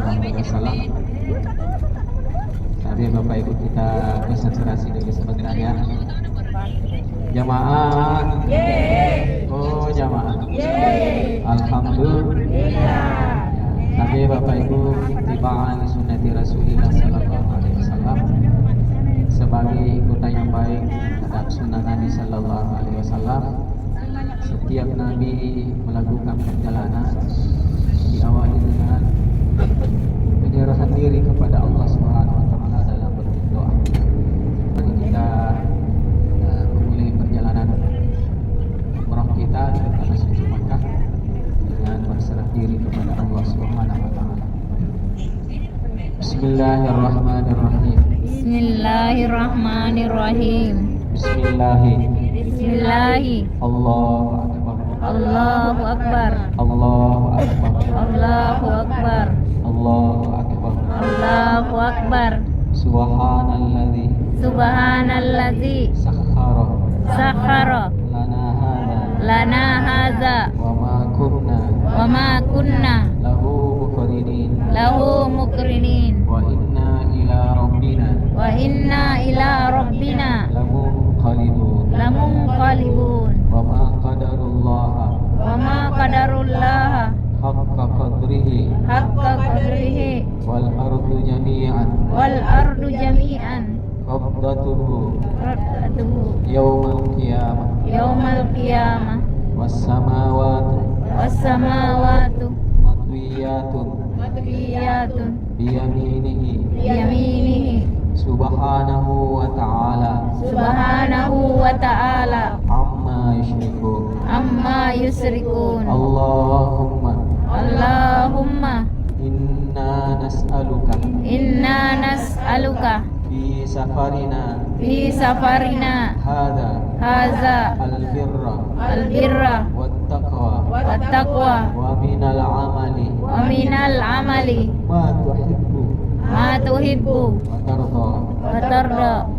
Alaihi Wasallam. Tapi Bapak Ibu kita konsentrasi dulu sebentar ya. Jamaah. Oh jamaah. Alhamdulillah. Tapi Bapak Ibu ittiba'an sunnati Rasulillah sallallahu alaihi wasallam, sebagai ikutan yang baik terhadap sunnah Nabi sallallahu alaihi wasallam. Setiap Nabi melakukan perjalanan diawali dengan penyerahan diri kepada Allah Subhanahu wa taala dalam bentuk doa. Mari kita memulai perjalanan umrah kita ke tanah suci Makkah dengan berserah diri kepada Allah Subhanahu wa taala. Bismillahirrahmanirrahim. Bismillahirrahmanirrahim. Bismillahi. Allahu akbar. Allahu akbar. Allahu akbar. Allahu akbar. Allahu akbar. Allahu akbar. Subhanalladzi Subhanalladzi sakhkhara sakhara lana hadza lana hadza wa ma kunna wa ma kunna lahu muqrinin lahu muqrinin wa inna ila rabbina lamunqalibun wa ma qadarullaha haqqa qadrihi wal ardu jami'an qabdatuhu yawmal qiyamah was samawatu matwiyatun biyaminihi subhanahu wa ta'ala amma yusyrikun. Allahumma inna nas'aluka fi safarina hadza albirra wattaqwa wa minal amali ma tuhibbu wa tarda.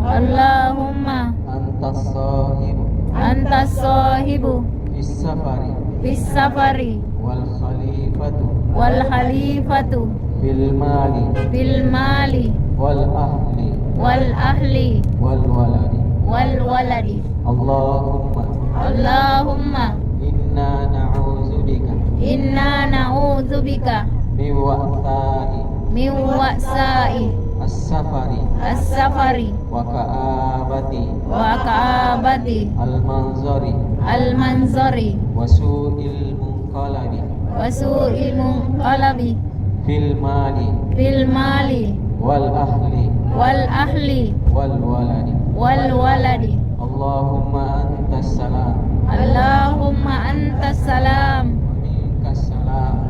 Allahumma antas sahibu fis safari wal khalifatu fil mali wal ahli wal waladi. Allahumma inna na'udzu bika min wa'sa'i as-safari wa ka'abati al-manzari wa su'il munqalabi fil mali wal ahli wal waladi. Allahumma antas salam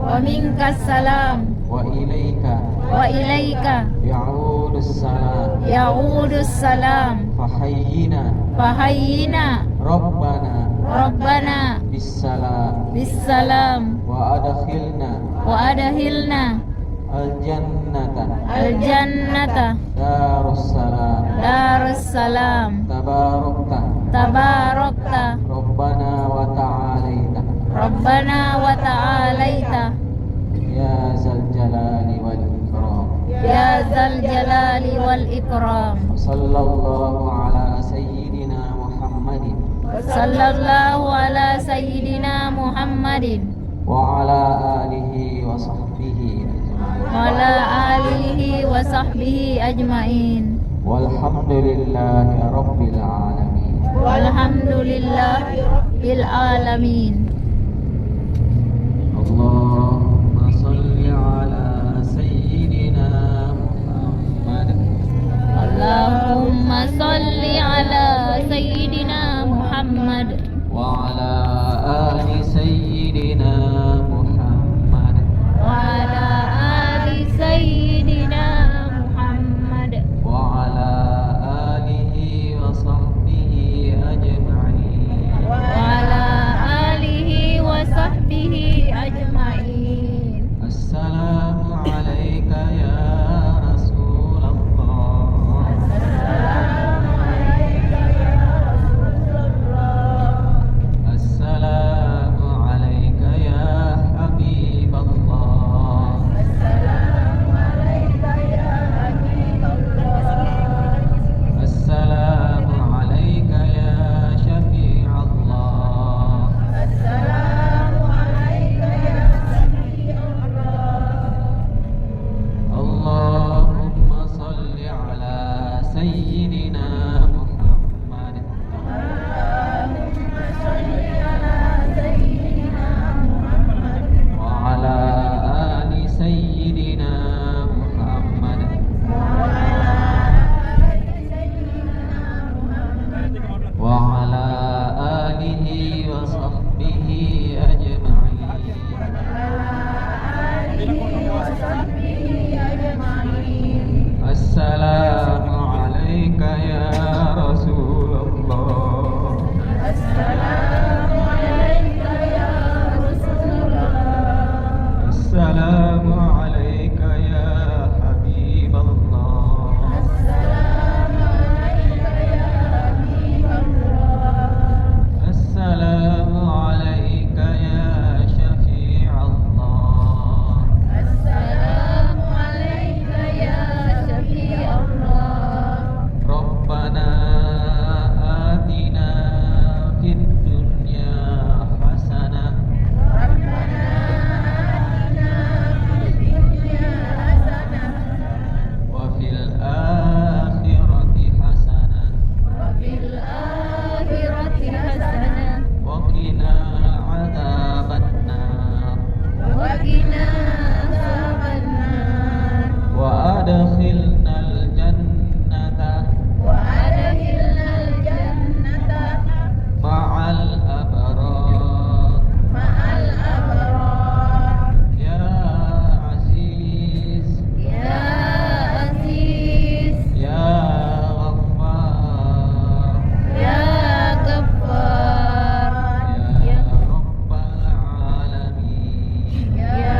wa minkas salam wa ilaika ya'udus salam fahayyina rabbana bisalam wa adkhilna aljannata darussalam tabarakta rabbana wa ta'alaita ya zal jalali wal ikram. Sallallahu ala sayyidina Muhammadin wa ala alihi wa sahbihi ajmain. Walhamdulillahi rabbil alamin. Allahumma salli ala sayyidina Muhammad. Allahumma salli ala sayyidina Muhammad wa ala ali sayyidina Muhammad wa ala ali sayyidina Muhammad wa ala alihi wa sahbihi ajma'in wa ala alihi Assalamu alayka ya Rasulullah. Assalamu alayka ya Habiballah. Assalamu alayka ya Syafi'allah. Rabbana atina fid dunya hasanah wa fil akhirati hasanah wa qina adzabannar wa adkhilnal jannata ma'al abrar. Ya Aziz Ya Ghaffar Ya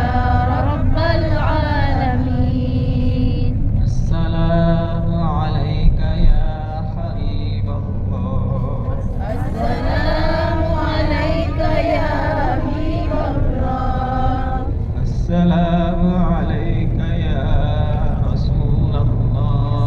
Rabbal Alamin. Assalamu alayka ya Habiballah. Assalamu alayka ya Rasulullah.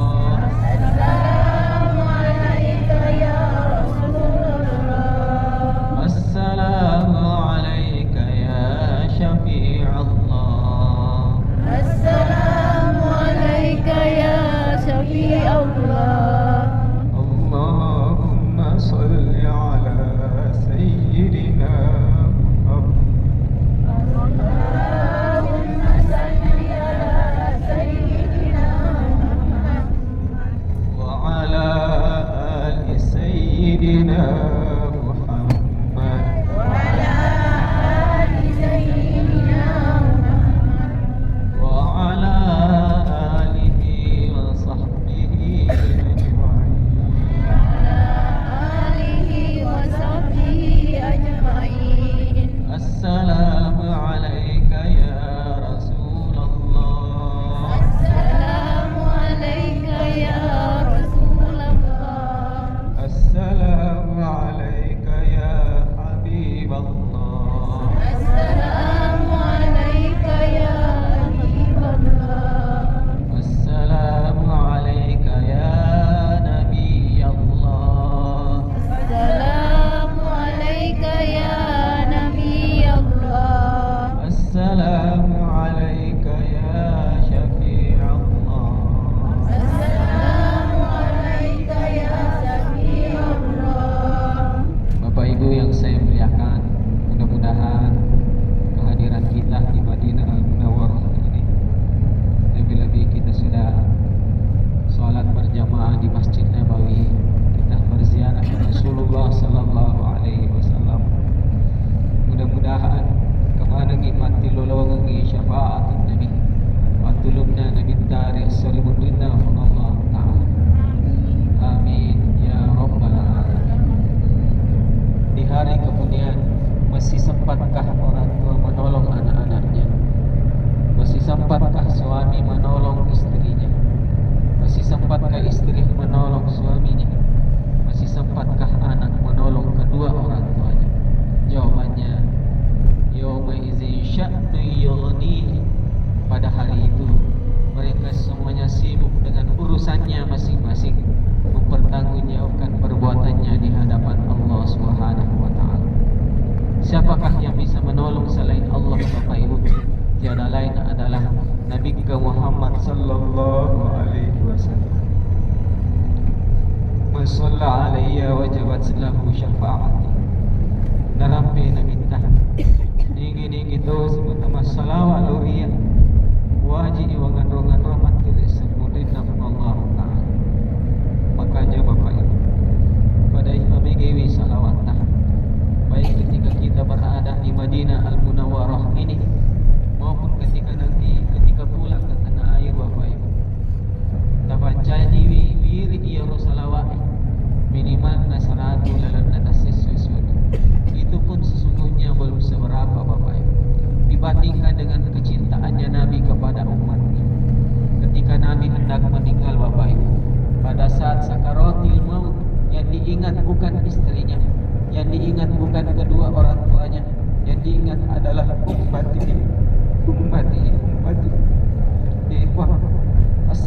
Assalamu alayka ya Syafi'allah. Allahumma salli ala sayyidina Muhammad wa ala ali sayyidina Muhammad wa ala alihi wa sahbihi ajma'in. Assalamu alayka ya Rasulullah. Assalamu alayka ya Habiballah. Assalamu alayka ya Nabiyallah. Assalamu alayka ya Syafi'allah. Bapak Ibu yang saya muliakan, mudah-mudahan kehadiran kita di Madinah Al-Munawwarah ini, lebih-lebih kita sudah sholat berjamaah di Masjid Nabawi, kita berziarah Rasulullah Sallallahu Alaihi Wasallam. Mudah-mudahan kemana ngimati lolongi syafaat Nabi, watulubna Nabi tarik salimudina Allah Ta'ala. Amin ya Rabbal Alamin. Di hari kemudian, masih sempatkah orang tua menolong anak-anaknya? Masih sempatkah suami menolong istrinya? Masih sempatkah istri menolong suaminya? Masih sempatkah anak menolong kedua orang tuanya? Jawabannya, yauma idzin sya'nu yughnihi. Pada hari itu mereka semuanya sibuk dengan urusannya masing-masing, mempertanggungjawabkan perbuatannya di hadapan Allah Subhanahu wa taala. Siapakah yang bisa menolong selain Allah, Bapak Ibu? Tiada lain adalah Nabi Muhammad sallallahu alaihi wasallam. Man shalla alayya wajabat lahu syafaati. Narampi Nabi tah ingin itu sebut nama salawat luhiyah wajib wangan-wangan rahmat kiri sebudin nama Allah Ta'ala. Makanya Bapak Ibu, pada ibadah salawat tah, baik ketika kita berada di Madinah Al-Munawwarah ini maupun ketika nanti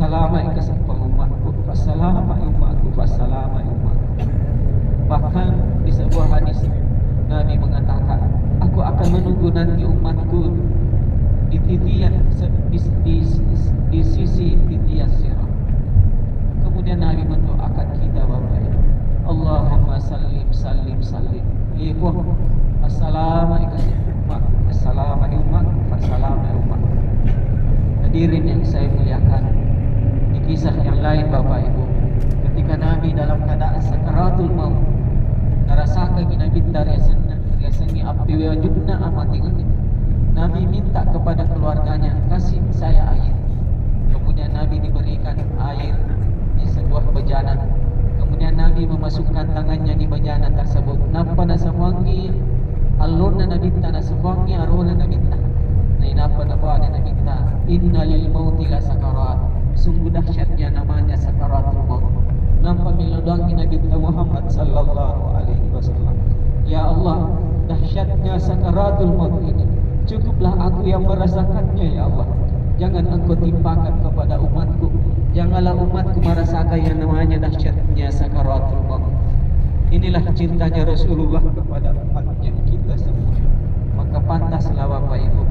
Fassalamai kesempat umatku, fassalamai umatku, fassalamai umatku. Bahkan di sebuah hadis Nabi mengatakan, aku akan menunggu nanti umatku di titian di sisi titian sirat. Kemudian Nabi mendoakan kita Bapak Ibu, Allahumma sallim sallim sallim. Ibu, assalamualaikum umat, assalamualaikum, assalamualaikum. Hadirin yang saya muliakan, di kisah yang lain Bapak Ibu, ketika Nabi dalam keadaan sakaratul maut, narasaka ginabinda riasangi api wajudna amati ngamit. Nabi minta kepada keluarganya, kasih saya air. Kemudian Nabi diberikan air di sebuah bejana. Kemudian Nabi memasukkan tangannya di bejana tersebut. Napa nasawangi aluna nabinta nasawangi aruna nabinta. Napa ada nabinta. Innalil mauti la sakarat. Sungguh dahsyatnya namanya sakaratul maut. Nampak milodangi Nabi Muhammad sallallahu alaihi wasallam. Ya Allah, dahsyatnya sakaratul maut ini. Cukuplah aku yang merasakannya ya Allah. Jangan engkau timpakan kepada umatku. Janganlah umatku merasakan yang namanya dahsyatnya sakaratul maut. Inilah cintanya Rasulullah kepada umatnya kita semua. Maka pantaslah Bapak Ibu,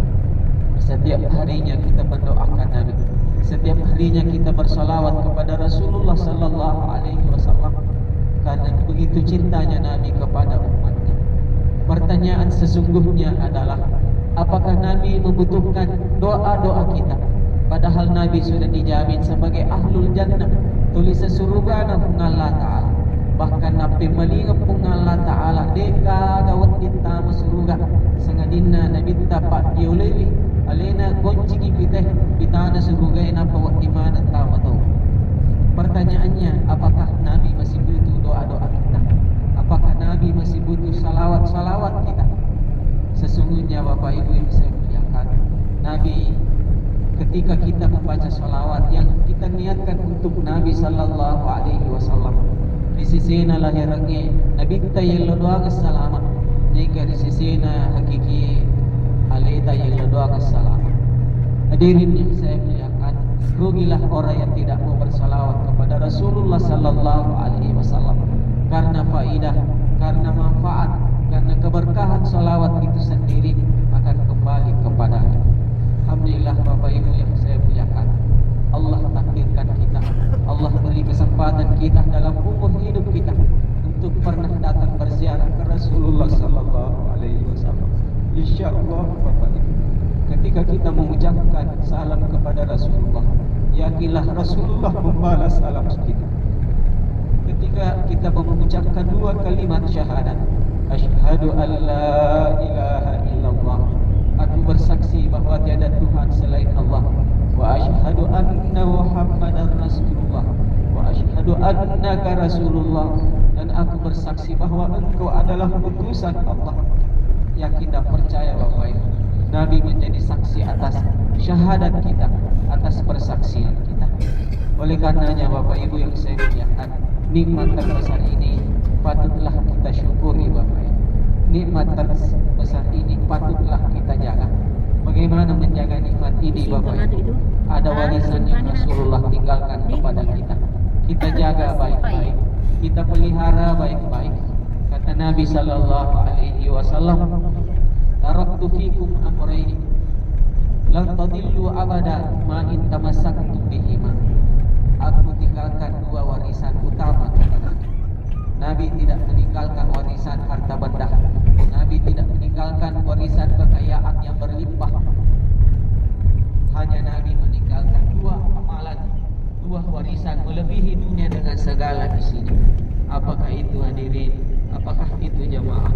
setiap harinya kita mendoakan Nabi. Setiap harinya kita bersalawat kepada Rasulullah sallallahu alaihi wasallam, karena begitu cintanya Nabi kepada umatnya. Pertanyaan sesungguhnya adalah, apakah Nabi membutuhkan doa-doa kita? Padahal Nabi sudah dijamin sebagai ahlul jannah, tulis surga Allah Ta'ala. Bahkan Nabi melingap Allah Ta'ala deka gawat dinta surga sengadina Nabi tapak diulewi alena gonciki pitana surga napa wak di mana tahu. Pertanyaannya, apakah Nabi masih butuh doa-doa kita? Apakah Nabi masih butuh salawat-salawat kita? Sesungguhnya Bapak Ibu yang saya muliakan, Nabi ketika kita membaca salawat yang kita niatkan untuk Nabi sallallahu alaihi wasallam, di sisina lahirnya Nabi tayyil doa selamat, jika di sisina hakiki alita yang doa selamat. Hadirin yang saya muliakan, rugilah orang yang tidak mau bersalawat kepada Rasulullah sallallahu alaihi wasallam, karena faidah, karena manfaat, karena keberkahan salawat itu sendiri akan kembali kepadanya. Alhamdulillah Bapak Ibu yang saya muliakan, Allah takdirkan kita, Allah beri kesempatan kita dalam umur hidup kita untuk pernah datang berziarah ke Rasulullah sallallahu alaihi wasallam. Insyaallah Bapak Ibu, ketika kita mengucapkan salam kepada Rasulullah, yakinlah Rasulullah membalas salam kita. Ketika kita mengucapkan dua kalimat syahadat, asyhadu an la ilaha illallah, aku bersaksi bahwa tiada Tuhan selain Allah, wa asyhadu anna Muhammadar Rasulullah, wa asyhadu annaka Rasulullah, dan aku bersaksi bahwa engkau adalah utusan Allah. Yakin dan percaya Bapak Ibu, Nabi menjadi saksi atas syahadat kita, atas persaksian kita. Oleh karenanya Bapak Ibu yang saya muliakan, nikmat terbesar ini patutlah kita syukuri Bapak Ibu. Nikmat terbesar ini patutlah kita jaga. Bagaimana menjaga nikmat ini Bapak Ibu? Ada warisan yang Rasulullah tinggalkan kepada kita. Kita jaga baik-baik, kita pelihara baik-baik. Kata Nabi sallallahu alaihi wasallam, taraktu fikum amrayni lan tadillu abada ma in tamassaktum bihima. Aku tinggalkan dua warisan utama kepada Nabi. Nabi tidak meninggalkan warisan harta benda. Nabi tidak meninggalkan warisan kekayaan yang berlimpah. Hanya Nabi meninggalkan dua amalan, dua warisan melebihi dunia dengan segala isinya. Apakah itu hadirin? Apakah itu jamaah?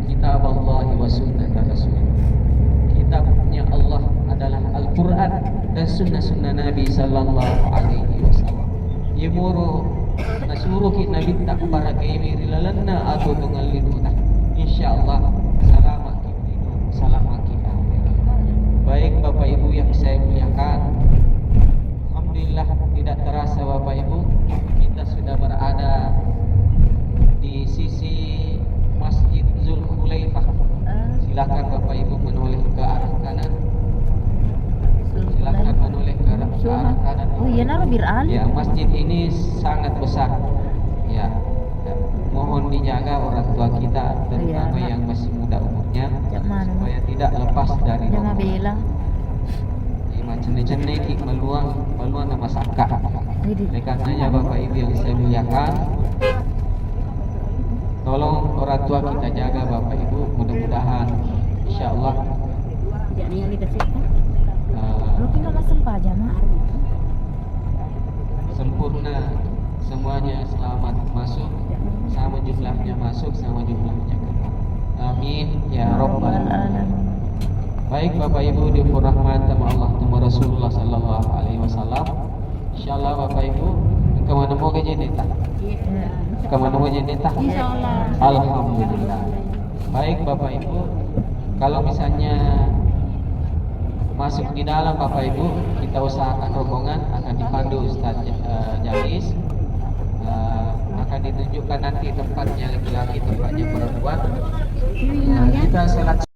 Kitab Allah wa sunnah Rasul. Kitabnya Allah adalah Al-Quran dan sunnah-sunnah Nabi sallallahu alaihi wasallam. Yemuru nasuruh Nabi tak para kami rilalanna atau dengan liduna. Insyaallah selamat kita, selamat kita. Baik Bapak Ibu yang saya muliakan, alhamdulillah tidak terasa Bapak Ibu, kita sudah berada di sisi Masjid Zulhulaifah. Silakan Bapak Ibu menoleh ke arah kanan. Silakan menoleh ke arah kanan. Iya nara bir ali. Ya, masjid ini sangat besar. Ya, ya. Mohon dijaga orang tua kita, terutama Iya, yang masih muda umurnya, Jak mana? supaya tidak lepas dari Jangan rombongan. bilang. Cene-cene ki meluang nama saka. Jadi. Oleh karenanya Bapak Ibu yang saya muliakan, tolong orang tua kita jaga Bapak Ibu, mudah-mudahan insya Allah Lu kena masuk aja mah. sempurna semuanya, selamat masuk, sama jumlahnya masuk, sama jumlahnya keluar. Amin ya Rabbal Alamin. Baik Bapak Ibu dirahmati Allah dan Rasulullah sallallahu alaihi wasallam. Insyaallah Bapak Ibu kemana mau ke Jeddah? Kemana mau Jeddah? Insyaallah. Alhamdulillah. Baik Bapak Ibu, kalau misalnya masuk di dalam Bapak Ibu, kita usahakan rombongan akan dipandu Ustaz Jalis. Akan ditunjukkan nanti tempatnya laki-laki, tempatnya perempuan. Kita sholat